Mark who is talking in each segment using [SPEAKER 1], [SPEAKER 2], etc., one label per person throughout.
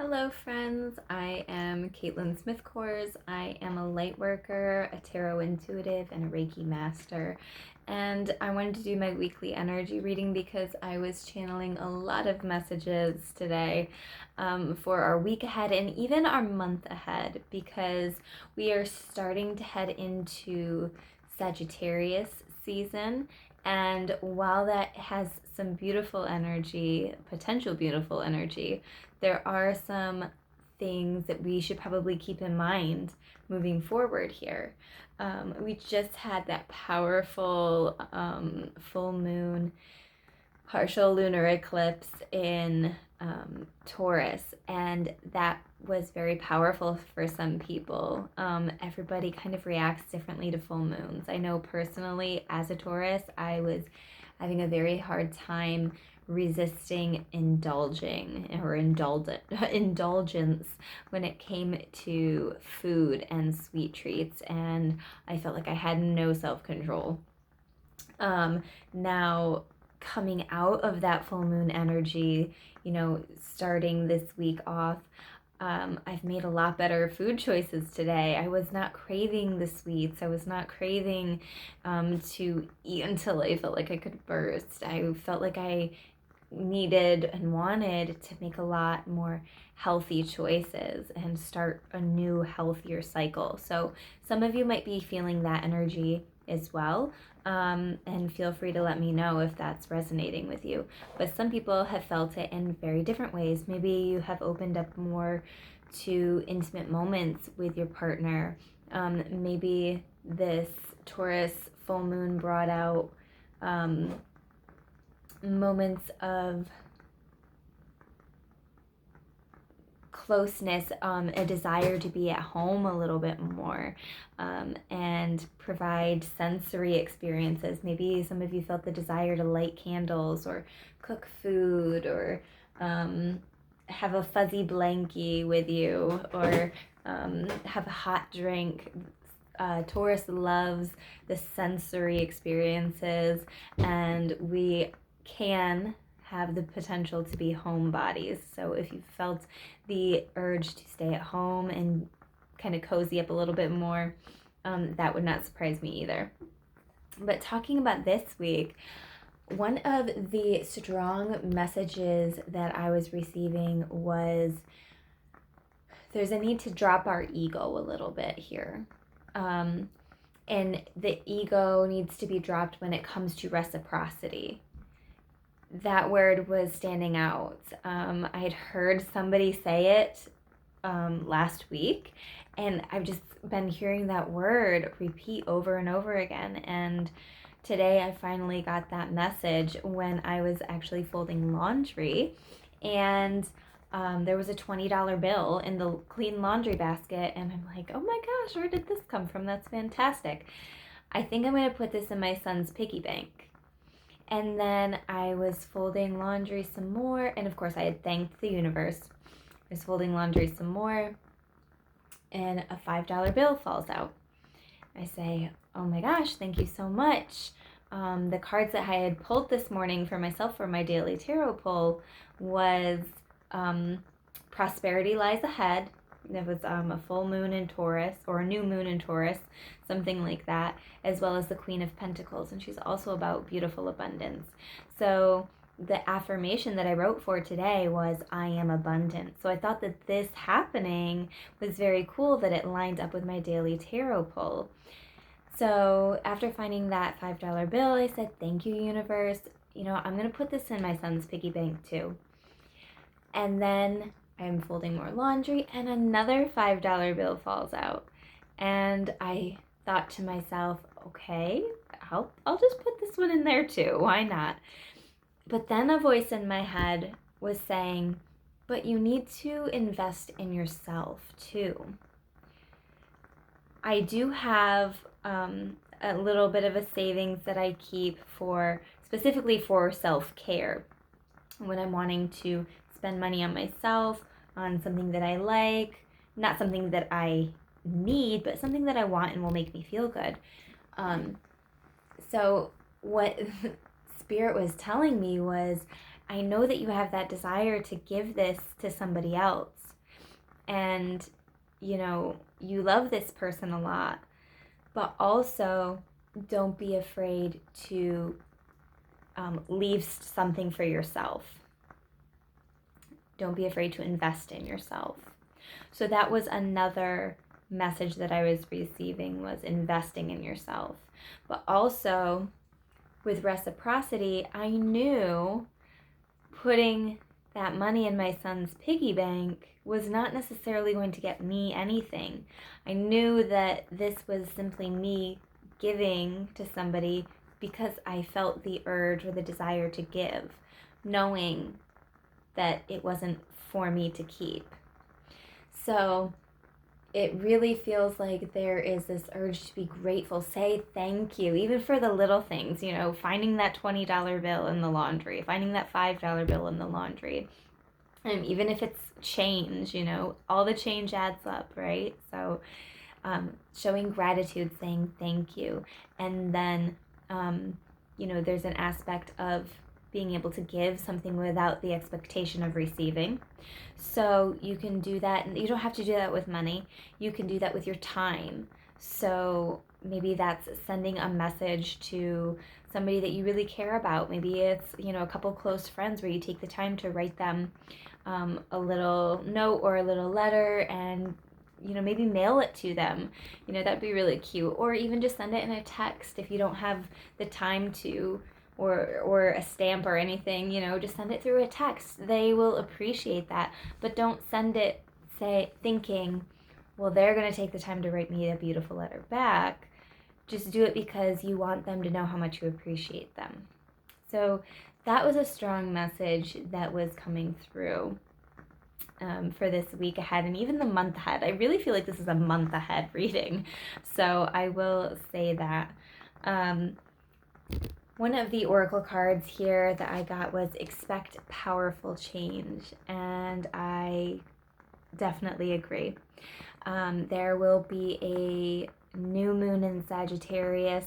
[SPEAKER 1] Hello friends, I am Caitlin Smith-Kors. I am a light worker, a tarot intuitive, and a Reiki master. And I wanted to do my weekly energy reading because I was channeling a lot of messages today for our week ahead and even our month ahead, because we are starting to head into Sagittarius season. And while that has some beautiful energy, potential beautiful energy, there are some things that we should probably keep in mind moving forward here. We just had that powerful full moon, partial lunar eclipse in Taurus, and that was very powerful for some people. Everybody kind of reacts differently to full moons. I know personally, as a Taurus, I was having a very hard time resisting indulgence when it came to food and sweet treats, and I felt like I had no self-control. Now coming out of that full moon energy, starting this week off, I've made a lot better food choices today. I was not craving the sweets. I was not craving to eat until I felt like I could burst. I felt like I needed and wanted to make a lot more healthy choices and start a new, healthier cycle. So some of you might be feeling that energy as well. And feel free to let me know if that's resonating with you. But some people have felt it in very different ways. Maybe you have opened up more to intimate moments with your partner. Maybe this Taurus full moon brought out moments of closeness, a desire to be at home a little bit more, and provide sensory experiences. Maybe some of you felt the desire to light candles or cook food or have a fuzzy blankie with you or have a hot drink. Taurus loves the sensory experiences, and we can have the potential to be homebodies. So if you felt the urge to stay at home and kind of cozy up a little bit more, that would not surprise me either. But talking about this week, one of the strong messages that I was receiving was there's a need to drop our ego a little bit here. And the ego needs to be dropped when it comes to reciprocity. That word was standing out. I had heard somebody say it last week, and I've just been hearing that word repeat over and over again. And today I finally got that message when I was actually folding laundry, and there was a $20 bill in the clean laundry basket, and I'm like, oh my gosh, where did this come from? That's fantastic. I think I'm going to put this in my son's piggy bank. And then I was folding laundry some more, and of course I had thanked the universe. I was folding laundry some more, and a $5 bill falls out. I say, oh my gosh, thank you so much. The cards that I had pulled this morning for myself for my daily tarot pull was Prosperity Lies Ahead. There was a full moon in Taurus, or a new moon in Taurus, something like that, as well as the Queen of Pentacles, and she's also about beautiful abundance. So the affirmation that I wrote for today was, I am abundant. So I thought that this happening was very cool, that it lined up with my daily tarot pull. So after finding that $5 bill, I said, thank you, universe. I'm going to put this in my son's piggy bank too. And then I'm folding more laundry, and another $5 bill falls out. And I thought to myself, okay, I'll just put this one in there too. Why not? But then a voice in my head was saying, but you need to invest in yourself too. I do have a little bit of a savings that I keep specifically for self-care when I'm wanting to spend money on myself, on something that I like, not something that I need, but something that I want and will make me feel good. So what Spirit was telling me was, I know that you have that desire to give this to somebody else. And, you know, you love this person a lot, but also don't be afraid to leave something for yourself. Don't be afraid to invest in yourself. So that was another message that I was receiving, was investing in yourself. But also with reciprocity, I knew putting that money in my son's piggy bank was not necessarily going to get me anything. I knew that this was simply me giving to somebody because I felt the urge or the desire to give, knowing that it wasn't for me to keep. So it really feels like there is this urge to be grateful, say thank you, even for the little things, you know, finding that $20 bill in the laundry, finding that $5 bill in the laundry. And even if it's change, you know, all the change adds up, right? So showing gratitude, saying thank you. And then, you know, there's an aspect of being able to give something without the expectation of receiving. So you can do that, and you don't have to do that with money. You can do that with your time. So maybe that's sending a message to somebody that you really care about. Maybe it's, you know, a couple close friends where you take the time to write them a little note or a little letter, and, you know, maybe mail it to them. You know, that'd be really cute. Or even just send it in a text if you don't have the time to, or a stamp or anything, you know, just send it through a text. They will appreciate that. But don't send it, say, thinking, well, they're going to take the time to write me a beautiful letter back. Just do it because you want them to know how much you appreciate them. So that was a strong message that was coming through for this week ahead, and even the month ahead. I really feel like this is a month ahead reading, so I will say that. One of the oracle cards here that I got was expect powerful change, and I definitely agree. There will be a new moon in Sagittarius.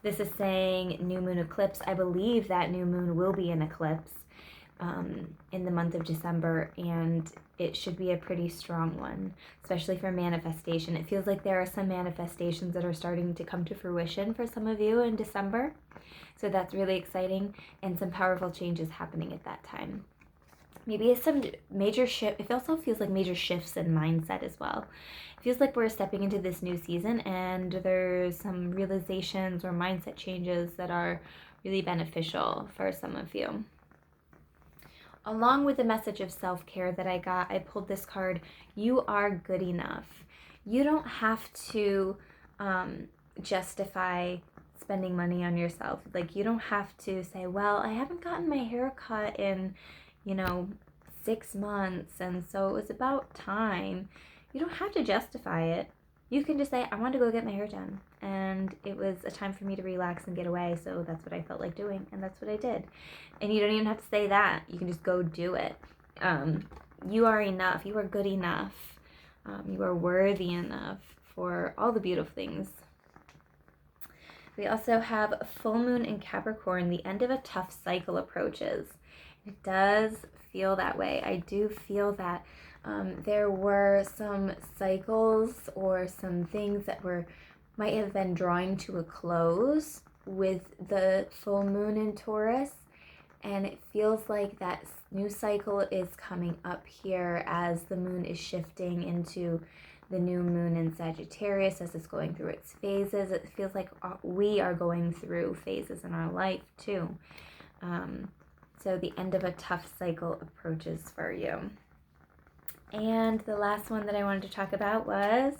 [SPEAKER 1] This is saying new moon eclipse. I believe that new moon will be an eclipse in the month of December, and it should be a pretty strong one, especially for manifestation. It feels like there are some manifestations that are starting to come to fruition for some of you in December. So that's really exciting, and some powerful changes happening at that time. Maybe it's some major shift. It also feels like major shifts in mindset as well. It feels like we're stepping into this new season, and there's some realizations or mindset changes that are really beneficial for some of you. Along with the message of self-care that I got, I pulled this card, you are good enough. You don't have to justify spending money on yourself. Like, you don't have to say, well, I haven't gotten my hair cut in, 6 months, and so it was about time. You don't have to justify it. You can just say, I want to go get my hair done, and it was a time for me to relax and get away, so that's what I felt like doing, and that's what I did. And you don't even have to say that. You can just go do it. You are enough. You are good enough. You are worthy enough for all the beautiful things. We also have full moon in Capricorn. The end of a tough cycle approaches. It does feel that way. I do feel that there were some cycles or some things that might have been drawing to a close with the full moon in Taurus, and it feels like that new cycle is coming up here as the moon is shifting into the new moon in Sagittarius as it's going through its phases. It feels like we are going through phases in our life too. So the end of a tough cycle approaches for you. And the last one that I wanted to talk about was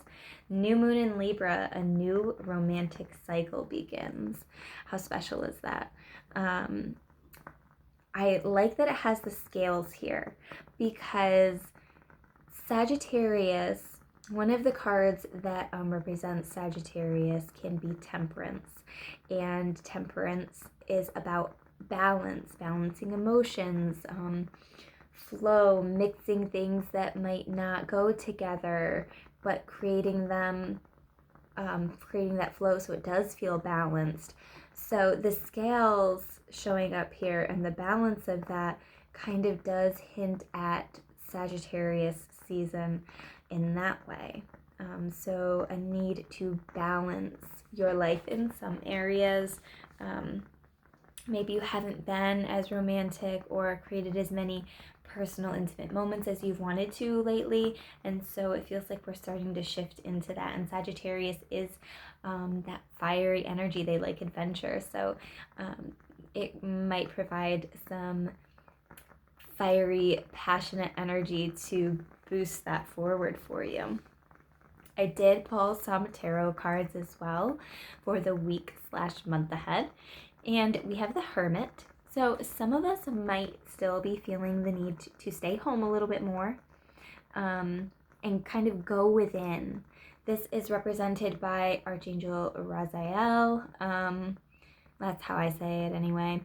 [SPEAKER 1] new moon in Libra. A new romantic cycle begins. How special is that? I like that it has the scales here, because Sagittarius, one of the cards that represents Sagittarius can be temperance. And temperance is about balance, balancing emotions, flow, mixing things that might not go together, but creating them, creating that flow so it does feel balanced. So the scales showing up here, and the balance of that kind of does hint at Sagittarius season in that way. So a need to balance your life in some areas. Maybe you haven't been as romantic or created as many personal, intimate moments as you've wanted to lately, and so it feels like we're starting to shift into that. And Sagittarius is that fiery energy. They like adventure, so it might provide some fiery, passionate energy to boost that forward for you. I did pull some tarot cards as well for the week/month ahead, and we have the Hermit. So some of us might still be feeling the need to stay home a little bit more, and kind of go within. This is represented by Archangel Raziel. That's how I say it anyway.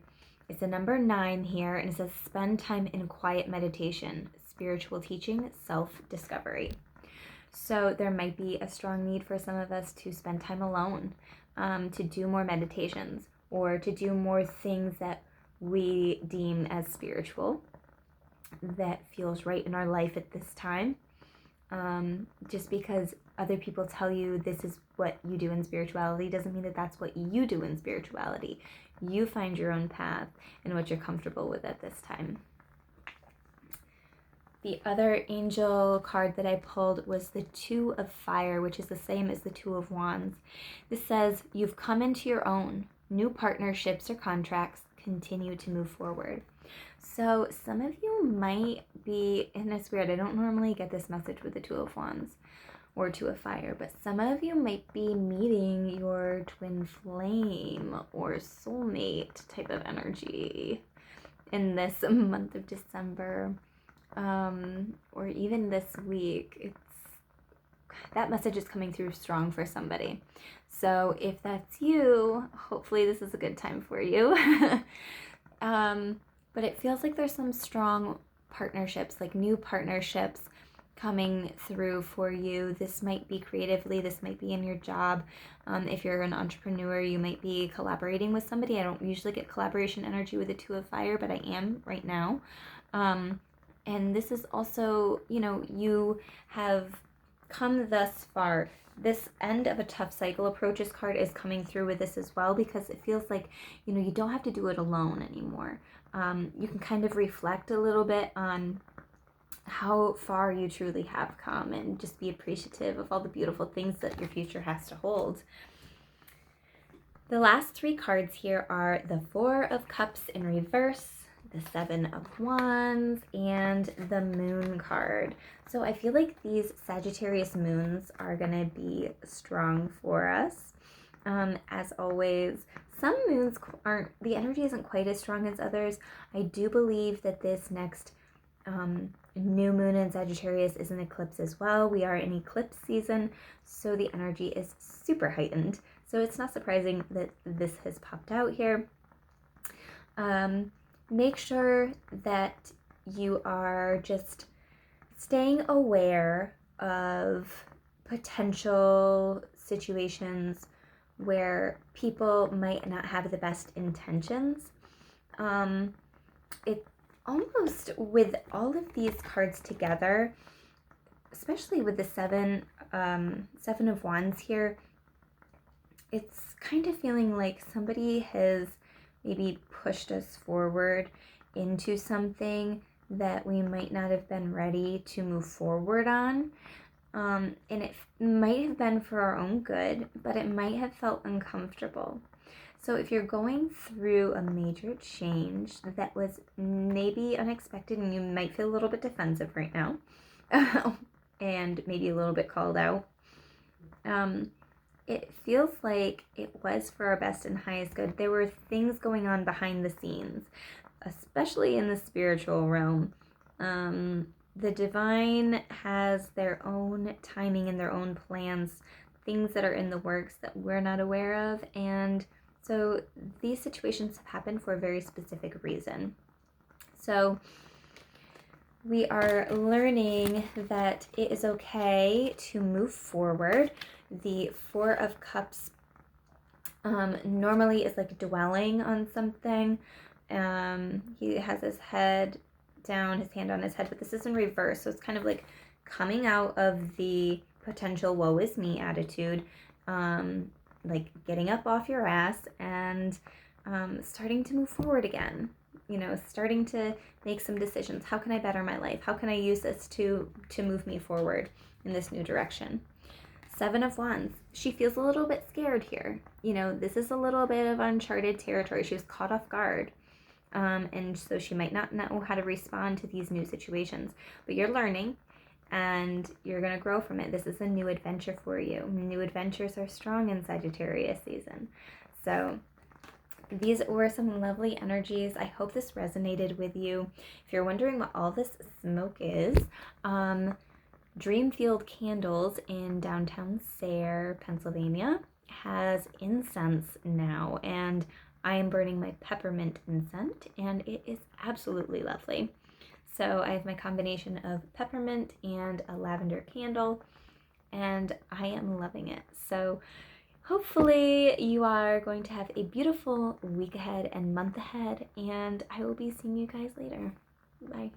[SPEAKER 1] It's a number 9 here, and it says spend time in quiet meditation, spiritual teaching, self-discovery. So there might be a strong need for some of us to spend time alone, to do more meditations, or to do more things that we deem as spiritual, that feels right in our life at this time. Just because other people tell you this is what you do in spirituality doesn't mean that that's what you do in spirituality. You find your own path and what you're comfortable with at this time. The other angel card that I pulled was the Two of Fire, which is the same as the Two of Wands. This says, you've come into your own. New partnerships or contracts continue to move forward. So some of you might be, and it's weird, I don't normally get this message with the Two of Wands or Two of Fire, but some of you might be meeting your twin flame or soulmate type of energy in this month of December. Or even this week. That message is coming through strong for somebody. So if that's you, hopefully this is a good time for you. But it feels like there's some strong partnerships, like new partnerships coming through for you. This might be creatively, this might be in your job. If you're an entrepreneur, you might be collaborating with somebody. I don't usually get collaboration energy with the Two of Fire, but I am right now. And this is also, you have come thus far. This end of a tough cycle approaches card is coming through with this as well, because it feels like, you don't have to do it alone anymore. You can kind of reflect a little bit on how far you truly have come and just be appreciative of all the beautiful things that your future has to hold. The last 3 cards here are the Four of Cups in reverse, the Seven of Wands, and the Moon card. So I feel like these Sagittarius moons are going to be strong for us. As always, some moons aren't, the energy isn't quite as strong as others. I do believe that this next new moon in Sagittarius is an eclipse as well. We are in eclipse season, so the energy is super heightened. So it's not surprising that this has popped out here. Make sure that you are just staying aware of potential situations where people might not have the best intentions. It almost, with all of these cards together, especially with the Seven of Wands here, it's kind of feeling like somebody has maybe pushed us forward into something that we might not have been ready to move forward on. And it might have been for our own good, but it might have felt uncomfortable. So if you're going through a major change that was maybe unexpected, and you might feel a little bit defensive right now, and maybe a little bit called out, it feels like it was for our best and highest good. There were things going on behind the scenes, especially in the spiritual realm. The divine has their own timing and their own plans, things that are in the works that we're not aware of. And so these situations have happened for a very specific reason. So we are learning that it is okay to move forward. The Four of Cups Normally is like dwelling on something. He has his head down, his hand on his head, but this is in reverse. So it's kind of like coming out of the potential woe is me attitude, like getting up off your ass and starting to move forward again. You know, starting to make some decisions. How can I better my life? How can I use this to move me forward in this new direction? Seven of Wands. She feels a little bit scared here. You know, this is a little bit of uncharted territory. She was caught off guard. And so she might not know how to respond to these new situations. But you're learning and you're going to grow from it. This is a new adventure for you. New adventures are strong in Sagittarius season. So these were some lovely energies. I hope this resonated with you. If you're wondering what all this smoke is, Dreamfield Candles in downtown Sayre, Pennsylvania has incense now, and I am burning my peppermint incense, and it is absolutely lovely. So I have my combination of peppermint and a lavender candle, and I am loving it. So hopefully you are going to have a beautiful week ahead and month ahead, and I will be seeing you guys later. Bye.